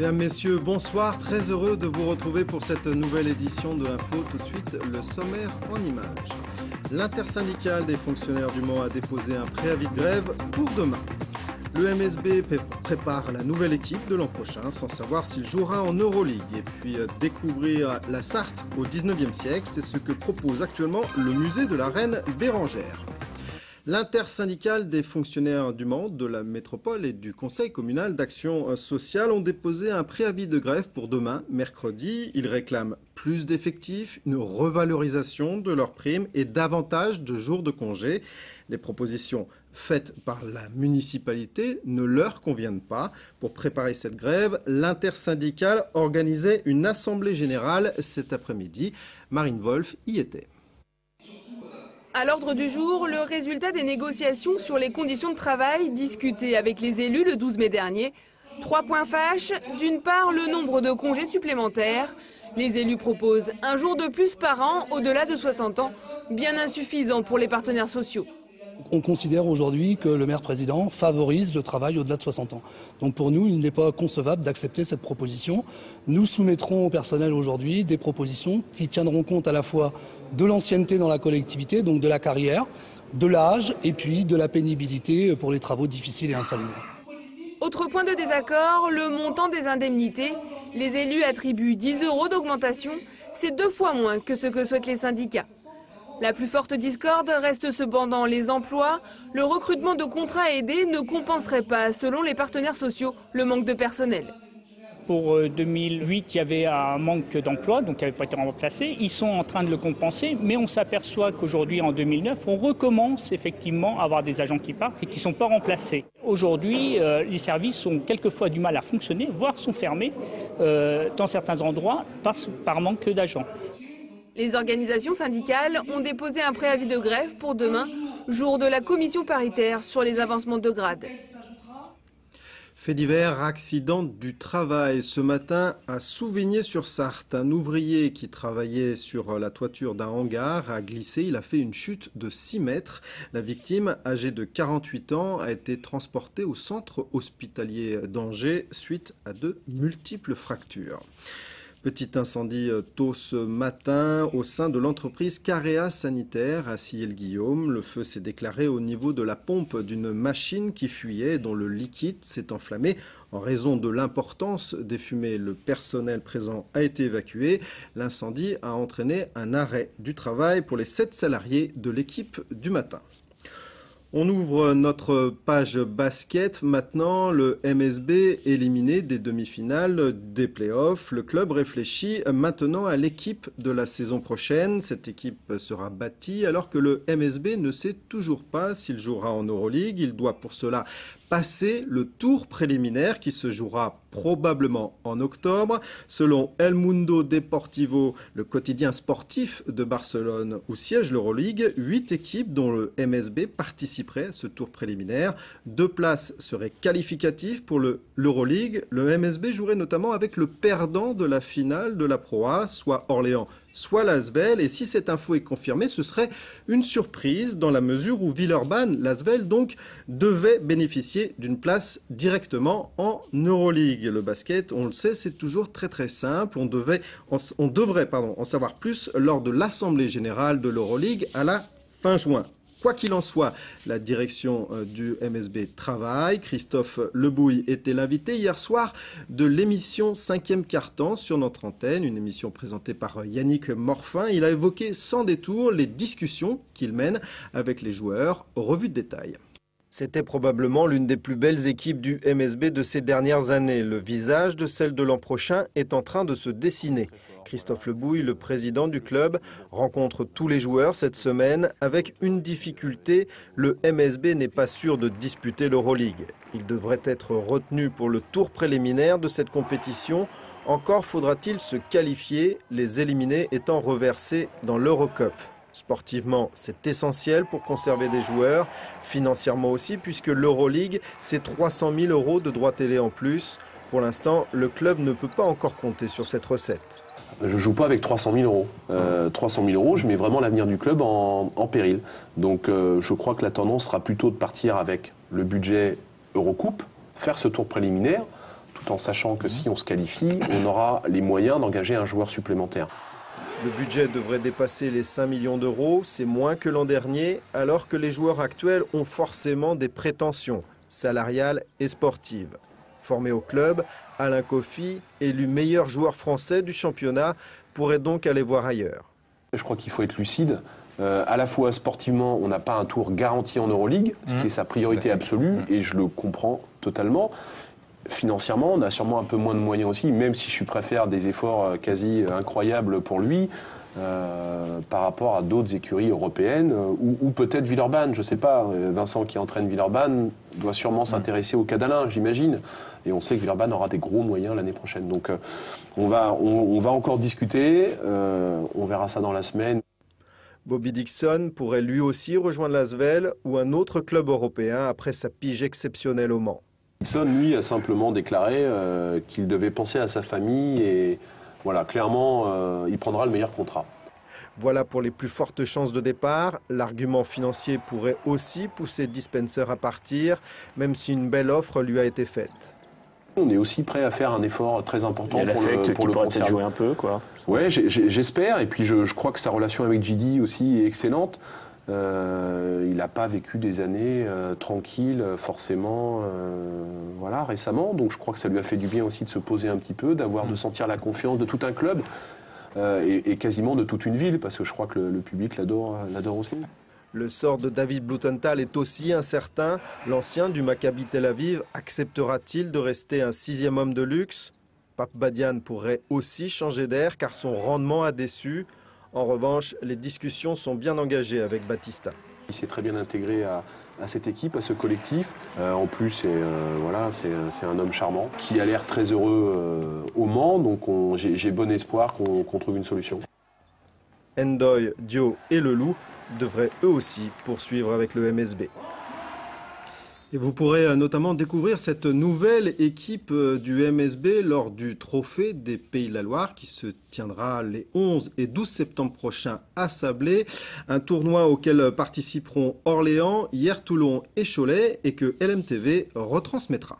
Mesdames, Messieurs, bonsoir. Très heureux de vous retrouver pour cette nouvelle édition de l'Info. Tout de suite, le sommaire en images. L'intersyndicale des fonctionnaires du Mans a déposé un préavis de grève pour demain. Le MSB prépare la nouvelle équipe de l'an prochain sans savoir s'il jouera en Euroleague. Et puis découvrir la Sarthe au 19e siècle, c'est ce que propose actuellement le musée de la Reine Bérengère. L'intersyndicale des fonctionnaires du Mans, de la métropole et du Conseil communal d'action sociale ont déposé un préavis de grève pour demain, mercredi. Ils réclament plus d'effectifs, une revalorisation de leurs primes et davantage de jours de congé. Les propositions faites par la municipalité ne leur conviennent pas. Pour préparer cette grève, l'intersyndicale organisait une assemblée générale cet après-midi. Marine Wolf y était. À l'ordre du jour, le résultat des négociations sur les conditions de travail discutées avec les élus le 12 mai dernier. 3 points fâches. D'une part, le nombre de congés supplémentaires. Les élus proposent un jour de plus par an au-delà de 60 ans, bien insuffisant pour les partenaires sociaux. On considère aujourd'hui que le maire-président favorise le travail au-delà de 60 ans. Donc pour nous, il n'est pas concevable d'accepter cette proposition. Nous soumettrons au personnel aujourd'hui des propositions qui tiendront compte à la fois de l'ancienneté dans la collectivité, donc de la carrière, de l'âge et puis de la pénibilité pour les travaux difficiles et insalubres. Autre point de désaccord, le montant des indemnités. Les élus attribuent 10 € d'augmentation. C'est 2 fois moins que ce que souhaitent les syndicats. La plus forte discorde reste cependant les emplois. Le recrutement de contrats aidés ne compenserait pas, selon les partenaires sociaux, le manque de personnel. Pour 2008, il y avait un manque d'emplois, donc qui n'avait pas été remplacé. Ils sont en train de le compenser, mais on s'aperçoit qu'aujourd'hui, en 2009, on recommence effectivement à avoir des agents qui partent et qui ne sont pas remplacés. Aujourd'hui, les services ont quelquefois du mal à fonctionner, voire sont fermés dans certains endroits par manque d'agents. Les organisations syndicales ont déposé un préavis de grève pour demain, jour de la commission paritaire sur les avancements de grade. Fait divers, accident du travail. Ce matin, à Souvigné-sur-Sarthe, un ouvrier qui travaillait sur la toiture d'un hangar a glissé. Il a fait une chute de 6 mètres. La victime, âgée de 48 ans, a été transportée au centre hospitalier d'Angers suite à de multiples fractures. Petit incendie tôt ce matin au sein de l'entreprise Carea Sanitaire à Sillé-le-Guillaume. Le feu s'est déclaré au niveau de la pompe d'une machine qui fuyait et dont le liquide s'est enflammé. En raison de l'importance des fumées, le personnel présent a été évacué. L'incendie a entraîné un arrêt du travail pour les 7 salariés de l'équipe du matin. On ouvre notre page basket. Maintenant, le MSB éliminé des demi-finales des playoffs. Le club réfléchit maintenant à l'équipe de la saison prochaine. Cette équipe sera bâtie alors que le MSB ne sait toujours pas s'il jouera en Euroleague. Il doit pour cela passer le tour préliminaire qui se jouera probablement en octobre. Selon El Mundo Deportivo, le quotidien sportif de Barcelone où siège l'Euroleague, 8 équipes dont le MSB participeraient à ce tour préliminaire. 2 places seraient qualificatives pour l'Euroleague. Le MSB jouerait notamment avec le perdant de la finale de la Pro A, soit Orléans, soit l'Asvel. Et si cette info est confirmée, ce serait une surprise dans la mesure où Villeurbanne, l'Asvel donc, devait bénéficier d'une place directement en Euroleague. Le basket, on le sait, c'est toujours très simple. On devrait en savoir plus lors de l'Assemblée générale de l'Euroleague à la fin juin. Quoi qu'il en soit, la direction du MSB travaille. Christophe Lebouille était l'invité hier soir de l'émission 5e quart-temps sur notre antenne, une émission présentée par Yannick Morfin. Il a évoqué sans détour les discussions qu'il mène avec les joueurs. Revue de détail. C'était probablement l'une des plus belles équipes du MSB de ces dernières années. Le visage de celle de l'an prochain est en train de se dessiner. Christophe Lebouille, le président du club, rencontre tous les joueurs cette semaine avec une difficulté. Le MSB n'est pas sûr de disputer l'Euroleague. Il devrait être retenu pour le tour préliminaire de cette compétition. Encore faudra-t-il se qualifier, les éliminés étant reversés dans l'Eurocup. Sportivement, c'est essentiel pour conserver des joueurs. Financièrement aussi, puisque l'Euroleague, c'est 300 000 € de droits télé en plus. Pour l'instant, le club ne peut pas encore compter sur cette recette. Je ne joue pas avec 300 000 €. 300 000 €, je mets vraiment l'avenir du club en péril. Donc je crois que la tendance sera plutôt de partir avec le budget Eurocoupe, faire ce tour préliminaire, tout en sachant que si on se qualifie, on aura les moyens d'engager un joueur supplémentaire. Le budget devrait dépasser les 5 millions d'euros, c'est moins que l'an dernier, alors que les joueurs actuels ont forcément des prétentions salariales et sportives. Formé au club, Alain Kofi, élu meilleur joueur français du championnat, pourrait donc aller voir ailleurs. Je crois qu'il faut être lucide. À la fois sportivement, on n'a pas un tour garanti en Euroleague, ce qui est sa priorité absolue, et je le comprends totalement. Financièrement, on a sûrement un peu moins de moyens aussi, même si je préfère des efforts quasi incroyables pour lui par rapport à d'autres écuries européennes ou peut-être Villeurbanne, je ne sais pas. Vincent qui entraîne Villeurbanne doit sûrement s'intéresser au cas d'Alain, j'imagine. Et on sait que Villeurbanne aura des gros moyens l'année prochaine. Donc on va encore discuter, on verra ça dans la semaine. Bobby Dixon pourrait lui aussi rejoindre l'Asvel ou un autre club européen après sa pige exceptionnelle au Mans. Dixon, lui, a simplement déclaré qu'il devait penser à sa famille et voilà, clairement, il prendra le meilleur contrat. Voilà pour les plus fortes chances de départ. L'argument financier pourrait aussi pousser Dispenser à partir, même si une belle offre lui a été faite. On est aussi prêt à faire un effort très important pour le conserver. Jouer un peu, quoi. Ouais, j'espère. Et puis je crois que sa relation avec JD aussi est excellente. Il n'a pas vécu des années tranquilles forcément voilà, récemment. Donc je crois que ça lui a fait du bien aussi de se poser un petit peu, de sentir la confiance de tout un club et quasiment de toute une ville, parce que je crois que le public l'adore aussi. Le sort de David Blumenthal est aussi incertain. L'ancien du Maccabi Tel Aviv acceptera-t-il de rester un 6e homme de luxe? Pape Badian pourrait aussi changer d'air car son rendement a déçu. En revanche, les discussions sont bien engagées avec Batista. Il s'est très bien intégré à cette équipe, à ce collectif. En plus, c'est un homme charmant qui a l'air très heureux au Mans. Donc j'ai bon espoir qu'on trouve une solution. Ndoye, Dio et Leloup devraient eux aussi poursuivre avec le MSB. Et vous pourrez notamment découvrir cette nouvelle équipe du MSB lors du Trophée des Pays de la Loire qui se tiendra les 11 et 12 septembre prochains à Sablé. Un tournoi auquel participeront Orléans, Hyères-Toulon et Cholet et que LMTV retransmettra.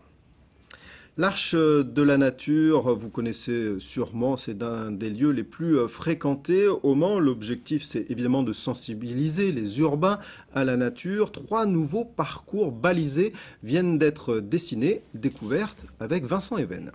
L'Arche de la Nature, vous connaissez sûrement, c'est l'un des lieux les plus fréquentés au Mans. L'objectif, c'est évidemment de sensibiliser les urbains à la nature. 3 nouveaux parcours balisés viennent d'être dessinés, découvertes avec Vincent Even.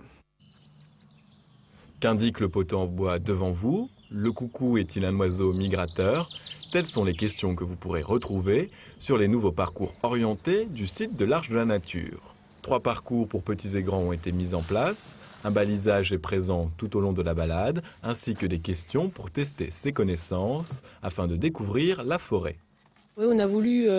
Qu'indique le poteau en bois devant vous? Le coucou est-il un oiseau migrateur? Telles sont les questions que vous pourrez retrouver sur les nouveaux parcours orientés du site de l'Arche de la Nature. 3 parcours pour petits et grands ont été mis en place. Un balisage est présent tout au long de la balade, ainsi que des questions pour tester ses connaissances afin de découvrir la forêt. Oui, on a voulu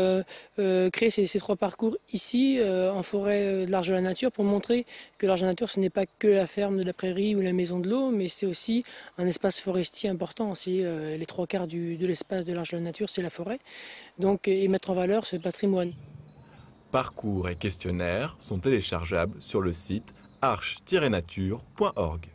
créer ces 3 parcours ici, en forêt de l'Arche de la Nature, pour montrer que l'Arche de la Nature, ce n'est pas que la ferme de la prairie ou la maison de l'eau, mais c'est aussi un espace forestier important. Les 3/4 de l'espace de l'Arche de la Nature, c'est la forêt. Donc, et mettre en valeur ce patrimoine. Parcours et questionnaires sont téléchargeables sur le site arche-nature.org.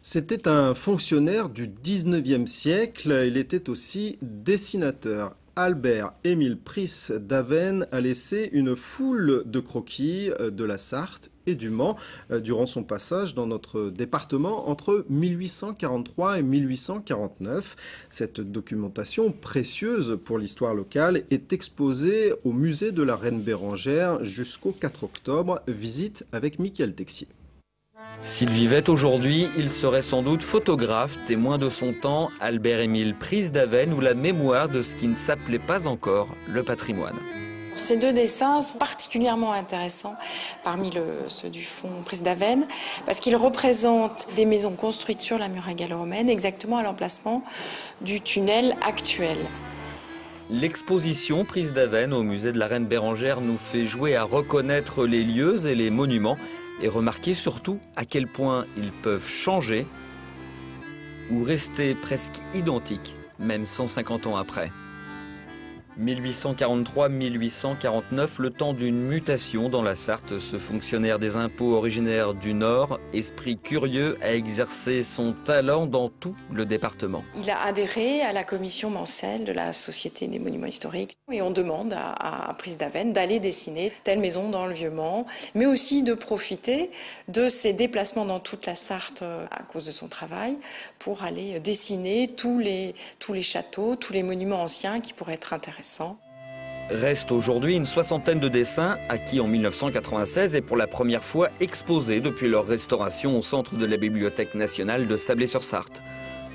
C'était un fonctionnaire du 19e siècle. Il était aussi dessinateur. Albert-Émile Pris d'Avennes a laissé une foule de croquis de la Sarthe et du Mans durant son passage dans notre département entre 1843 et 1849. Cette documentation précieuse pour l'histoire locale est exposée au musée de la Reine Bérengère jusqu'au 4 octobre. Visite avec Mickaël Texier. S'il vivait aujourd'hui, il serait sans doute photographe, témoin de son temps, Albert-Émile Pris d'Avennes ou la mémoire de ce qui ne s'appelait pas encore le patrimoine. Ces 2 dessins sont particulièrement intéressants parmi ceux du fonds Pris d'Avennes parce qu'ils représentent des maisons construites sur la muraille gallo-romaine, exactement à l'emplacement du tunnel actuel. L'exposition Pris d'Avennes au musée de la Reine Bérengère nous fait jouer à reconnaître les lieux et les monuments et remarquer surtout à quel point ils peuvent changer ou rester presque identiques, même 150 ans après. 1843-1849, le temps d'une mutation dans la Sarthe. Ce fonctionnaire des impôts originaire du Nord, esprit curieux, a exercé son talent dans tout le département. Il a adhéré à la commission mensuelle de la Société des monuments historiques et on demande à Prise d'Avesnes d'aller dessiner telle maison dans le Vieux-Mans, mais aussi de profiter de ses déplacements dans toute la Sarthe à cause de son travail pour aller dessiner tous les châteaux, tous les monuments anciens qui pourraient être intéressants. Reste aujourd'hui une soixantaine de dessins acquis en 1996 et pour la première fois exposés depuis leur restauration au centre de la Bibliothèque nationale de Sablé-sur-Sarthe.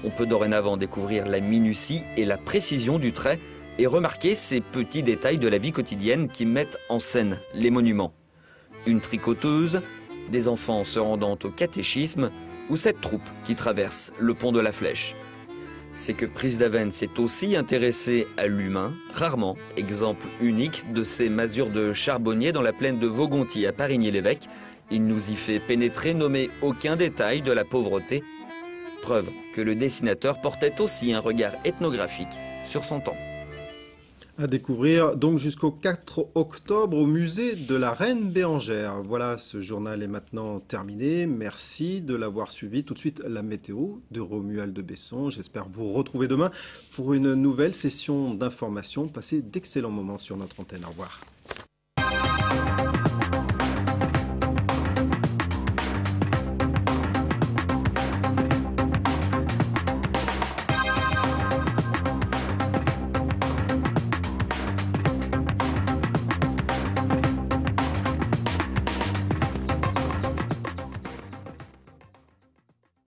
On peut dorénavant découvrir la minutie et la précision du trait et remarquer ces petits détails de la vie quotidienne qui mettent en scène les monuments. Une tricoteuse, des enfants se rendant au catéchisme ou cette troupe qui traverse le pont de la Flèche. C'est que Prise d'Avesnes s'est aussi intéressé à l'humain, rarement, exemple unique de ces masures de charbonniers dans la plaine de Vaugontier à Parigny-l'Évêque. Il nous y fait pénétrer, nommer aucun détail de la pauvreté. Preuve que le dessinateur portait aussi un regard ethnographique sur son temps. À découvrir donc jusqu'au 4 octobre au musée de la Reine Bérengère. Voilà, ce journal est maintenant terminé. Merci de l'avoir suivi. Tout de suite, la météo de Romuald de Besson. J'espère vous retrouver demain pour une nouvelle session d'information. Passez d'excellents moments sur notre antenne. Au revoir.